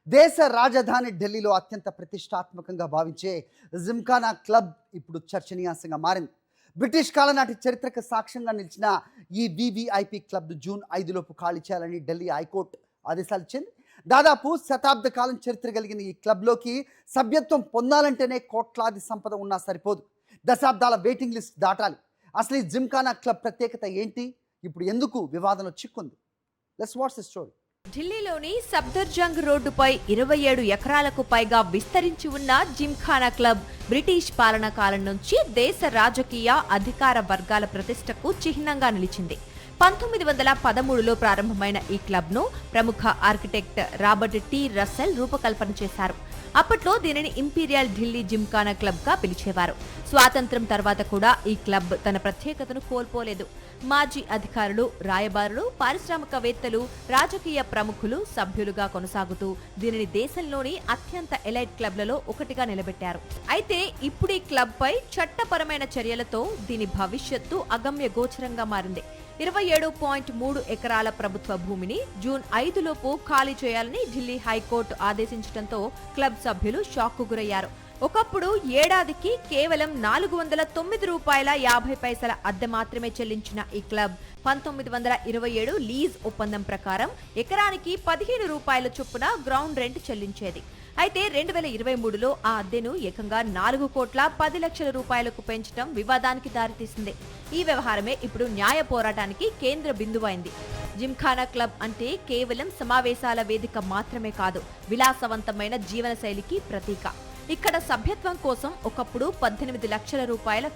దేశ రాజధాని ఢిల్లీలో అత్యంత ప్రతిష్టాత్మకంగా భావించే జిమ్ఖానా క్లబ్ ఇప్పుడు చర్చనీయాంశంగా మారింది. బ్రిటిష్ కాలం నాటి చరిత్రకు సాక్ష్యంగా నిలిచిన ఈ వివిఐపి క్లబ్ జూన్ 5లోపు ఖాళీ చేయాలని ఢిల్లీ హైకోర్టు ఆదేశాలు ఇచ్చింది. దాదాపు శతాబ్ద కాలం చరిత్ర కలిగిన ఈ క్లబ్లోకి సభ్యత్వం పొందాలంటేనే కోట్లాది సంపద ఉన్నా సరిపోదు. దశాబ్దాల వెయిటింగ్ లిస్ట్ దాటాలి. అసలు ఈ జిమ్ఖానా క్లబ్ ప్రత్యేకత ఏంటి? ఇప్పుడు ఎందుకు వివాదంలో చిక్కుంది? Let's watch the story. ఢిల్లీలోని సఫ్దర్జంగ్ రోడ్డుపై 27 ఎకరాలకు పైగా విస్తరించి ఉన్న జిమ్ఖానా క్లబ్ బ్రిటిష్ పాలనా కాలం నుంచి దేశ రాజకీయ అధికార వర్గాల ప్రతిష్టకు చిహ్నంగా నిలిచింది. 1913లో ప్రారంభమైన ఈ క్లబ్ను ప్రముఖ ఆర్కిటెక్ట్ రాబర్ట్ టి రస్సెల్ రూపకల్పన చేశారు. అప్పట్లో దీనిని ఇంపీరియల్ ఢిల్లీ జిమ్ఖానా క్లబ్ గా పిలిచేవారు. స్వాతంత్ర్యం తర్వాత కూడా ఈ క్లబ్ తన ప్రత్యేకతను కోల్పోలేదు. మాజీ అధికారులు, రాయబారులు, పారిశ్రామికవేత్తలు, రాజకీయ ప్రముఖులు సభ్యులుగా కొనసాగుతూ దీనిని దేశంలోని అత్యంత ఎలైట్ క్లబ్లలో ఒకటిగా నిలబెట్టారు. అయితే ఇప్పుడు ఈ క్లబ్ పై చట్టపరమైన చర్యలతో దీని భవిష్యత్తు అగమ్య గోచరంగా మారింది. 27.3 ఎకరాల ప్రభుత్వ భూమిని జూన్ 5లోపు ఖాళీ చేయాలని ఢిల్లీ హైకోర్టు ఆదేశించడంతో క్లబ్ సభ్యులు షాక్కు గురయ్యారు. ఒకప్పుడు ఏడాదికి కేవలం $409.50 అద్దె మాత్రమే చెల్లించిన ఈ క్లబ్ 1927 లీజ్ ఒప్పందం ప్రకారం ఎకరానికి ₹15 చొప్పున గ్రౌండ్ రెంట్ చెల్లించేది. అయితే 2023లో ఆ అద్దెను ఏకంగా ₹4,10,00,000 పెంచడం వివాదానికి దారితీసింది. ఈ వ్యవహారమే ఇప్పుడు న్యాయ పోరాటానికి కేంద్ర బిందువైంది. జిమ్ఖానా క్లబ్ అంటే కేవలం సమావేశాల వేదిక మాత్రమే కాదు, విలాసవంతమైన జీవనశైలికి ప్రతీక. ఇక్కడ సభ్యత్వం కోసం ఒకప్పుడు ₹18 లక్షల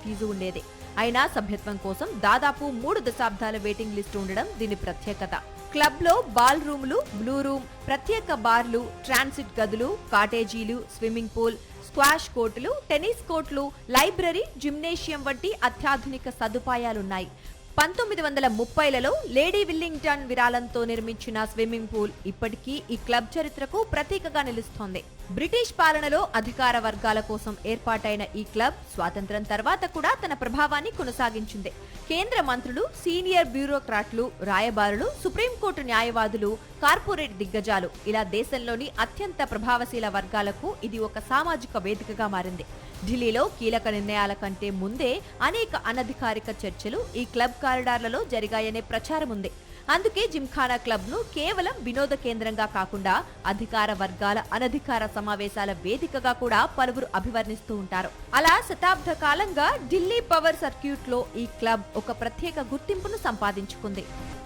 ఫీజు ఉండేది. అయినా సభ్యత్వం కోసం దాదాపు 3 దశాబ్దాల వెయిటింగ్ లిస్టు ఉండడం దీని ప్రత్యేకత. క్లబ్ లో బాల్ రూములు, బ్లూ రూమ్, ప్రత్యేక బార్లు, ట్రాన్సిట్ గదులు, కాటేజీలు, స్విమ్మింగ్ పూల్, స్క్వాష్ కోర్టులు, టెన్నిస్ కోర్టులు, లైబ్రరీ, జిమ్నేషియం వంటి అత్యాధునిక సదుపాయాలున్నాయి. 1930లలో లేడీ విల్లింగ్టన్ విరాళంతో నిర్మించిన స్విమ్మింగ్ పూల్ ఇప్పటికీ ఈ క్లబ్ చరిత్రకు ప్రతీకగా నిలుస్తోంది. బ్రిటిష్ పాలనలో అధికార వర్గాల కోసం ఏర్పాటైన ఈ క్లబ్ స్వాతంత్ర్యం తర్వాత కూడా తన ప్రభావాన్ని కొనసాగించింది. కేంద్ర మంత్రులు, సీనియర్ బ్యూరోక్రాట్లు, రాయబారులు, సుప్రీంకోర్టు న్యాయవాదులు, కార్పొరేట్ దిగ్గజాలు ఇలా దేశంలోని అత్యంత ప్రభావశీల వర్గాలకు ఇది ఒక సామాజిక వేదికగా మారింది. ఢిల్లీలో కీలక నిర్ణయాల కంటే ముందే అనేక అనధికారిక చర్చలు ఈ క్లబ్ కారిడార్లలో జరిగాయనే ప్రచారం ఉంది. అందుకే జిమ్ఖానా క్లబ్ ను కేవలం వినోద కేంద్రంగా కాకుండా అధికార వర్గాల అనధికార సమావేశాల వేదికగా కూడా పలువురు అభివర్ణిస్తూ ఉంటారు. అలా శతాబ్ద కాలంగా ఢిల్లీ పవర్ సర్క్యూట్ లో ఈ క్లబ్ ఒక ప్రత్యేక గుర్తింపును సంపాదించుకుంది.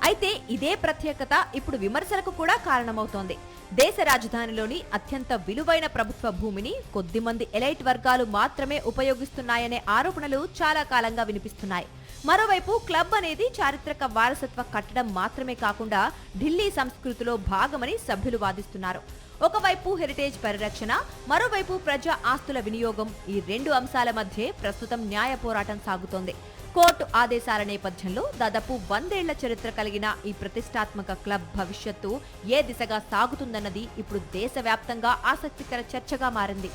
అయితే ఇదే ప్రత్యేకత ఇప్పుడు విమర్శలకు కూడా కారణమవుతోంది. దేశ రాజధానిలోని అత్యంత విలువైన ప్రభుత్వ భూమిని కొద్దిమంది ఎలైట్ వర్గాలు మాత్రమే ఉపయోగిస్తున్నాయనే ఆరోపణలు చాలా కాలంగా వినిపిస్తున్నాయి. మరోవైపు క్లబ్ అనేది చారిత్రక వారసత్వ కట్టడం మాత్రమే కాకుండా ఢిల్లీ సంస్కృతిలో భాగమని సభ్యులు వాదిస్తున్నారు. ఒకవైపు హెరిటేజ్ పరిరక్షణ, మరోవైపు ప్రజా ఆస్తుల వినియోగం, ఈ 2 అంశాల మధ్య ప్రస్తుతం న్యాయ పోరాటం సాగుతోంది. కోర్టు ఆదేశాల నేపథ్యంలో దాదాపు 100 ఏళ్ల చరిత్ర కలిగిన ఈ ప్రతిష్టాత్మక క్లబ్ భవిష్యత్తు ఏ దిశగా సాగుతుందన్నది ఇప్పుడు దేశవ్యాప్తంగా ఆసక్తికర చర్చగా మారింది.